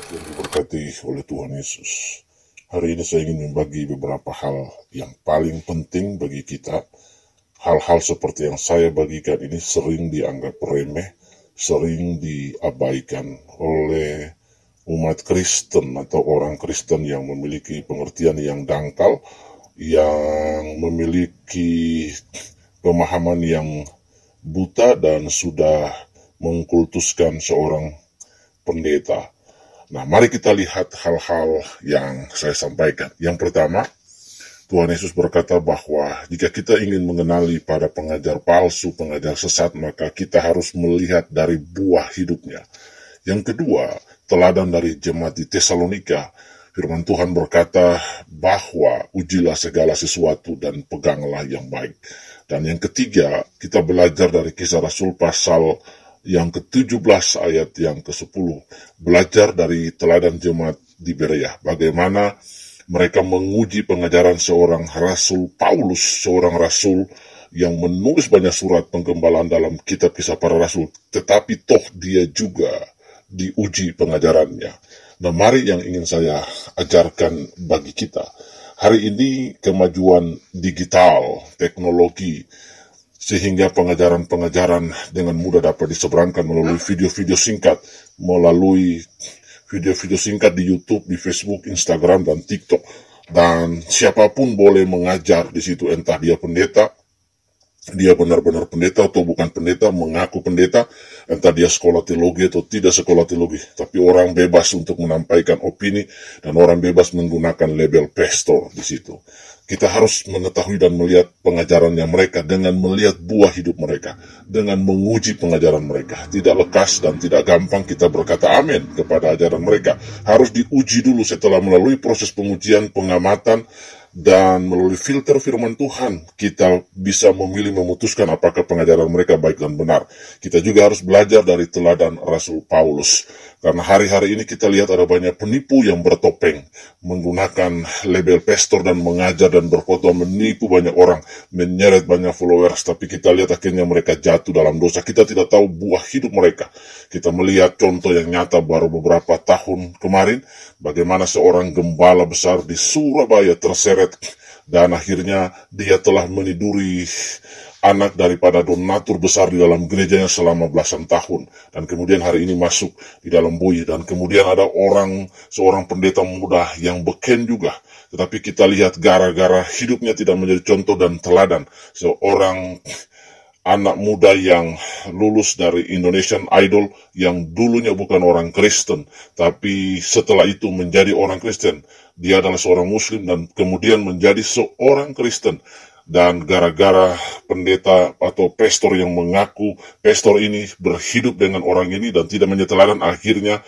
Yang diberkati oleh Tuhan Yesus. Hari ini saya ingin membagi beberapa hal yang paling penting bagi kita. Hal-hal seperti yang saya bagikan ini sering dianggap remeh, sering diabaikan oleh umat Kristen atau orang Kristen yang memiliki pengertian yang dangkal, yang memiliki pemahaman yang buta dan sudah mengkultuskan seorang pendeta. Nah, mari kita lihat hal-hal yang saya sampaikan. Yang pertama, Tuhan Yesus berkata bahwa jika kita ingin mengenali para pengajar palsu, pengajar sesat, maka kita harus melihat dari buah hidupnya. Yang kedua, teladan dari jemaat di Tesalonika. Firman Tuhan berkata bahwa ujilah segala sesuatu dan peganglah yang baik. Dan yang ketiga, kita belajar dari Kisah Rasul pasal yang ke-17 ayat yang ke-10, belajar dari teladan jemaat di Berea, bagaimana mereka menguji pengajaran seorang Rasul Paulus, seorang Rasul yang menulis banyak surat penggembalaan dalam kitab Kisah Para Rasul, tetapi toh dia juga diuji pengajarannya. Nah, mari yang ingin saya ajarkan bagi kita. Hari ini kemajuan digital, teknologi, sehingga pengajaran-pengajaran dengan mudah dapat diseberangkan melalui video-video singkat, melalui video-video singkat di YouTube, di Facebook, Instagram, dan TikTok. Dan siapapun boleh mengajar di situ, entah dia pendeta, dia benar-benar pendeta atau bukan pendeta, mengaku pendeta, entah dia sekolah teologi atau tidak sekolah teologi. Tapi orang bebas untuk menampaikan opini, dan orang bebas menggunakan label pastor di situ. Kita harus mengetahui dan melihat pengajarannya mereka dengan melihat buah hidup mereka, dengan menguji pengajaran mereka. Tidak lekas dan tidak gampang kita berkata amin kepada ajaran mereka. Harus diuji dulu setelah melalui proses pengujian, pengamatan, dan melalui filter firman Tuhan, kita bisa memilih memutuskan apakah pengajaran mereka baik dan benar. Kita juga harus belajar dari teladan Rasul Paulus. Karena hari-hari ini kita lihat ada banyak penipu yang bertopeng, menggunakan label pastor dan mengajar dan berfoto, menipu banyak orang, menyeret banyak followers, tapi kita lihat akhirnya mereka jatuh dalam dosa. Kita tidak tahu buah hidup mereka. Kita melihat contoh yang nyata baru beberapa tahun kemarin, bagaimana seorang gembala besar di Surabaya terseret dan akhirnya dia telah meniduri anak daripada donatur besar di dalam gerejanya selama belasan tahun, dan kemudian hari ini masuk di dalam bui. Dan kemudian ada seorang pendeta muda yang beken juga, tetapi kita lihat gara-gara hidupnya tidak menjadi contoh dan teladan, seorang anak muda yang lulus dari Indonesian Idol yang dulunya bukan orang Kristen, tapi setelah itu menjadi orang Kristen. Dia adalah seorang Muslim dan kemudian menjadi seorang Kristen. Dan gara-gara pendeta atau pastor yang mengaku pastor ini berhidup dengan orang ini dan tidak menyeteladan, akhirnya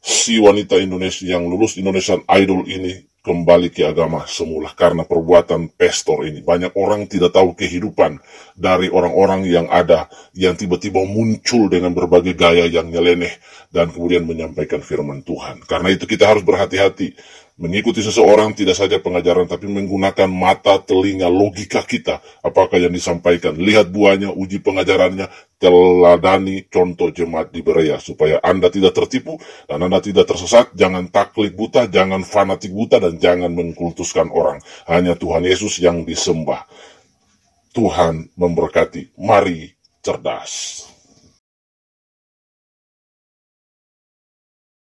si wanita Indonesia yang lulus Indonesian Idol ini kembali ke agama semula karena perbuatan pastor ini. Banyak orang tidak tahu kehidupan dari orang-orang yang ada, yang tiba-tiba muncul dengan berbagai gaya yang nyeleneh dan kemudian menyampaikan firman Tuhan. Karena itu kita harus berhati-hati mengikuti seseorang, tidak saja pengajaran, tapi menggunakan mata, telinga, logika kita. Apakah yang disampaikan? Lihat buahnya, uji pengajarannya, teladani contoh jemaat di Berea, supaya Anda tidak tertipu dan Anda tidak tersesat. Jangan taklid buta, jangan fanatik buta, dan jangan mengkultuskan orang. Hanya Tuhan Yesus yang disembah. Tuhan memberkati. Mari cerdas.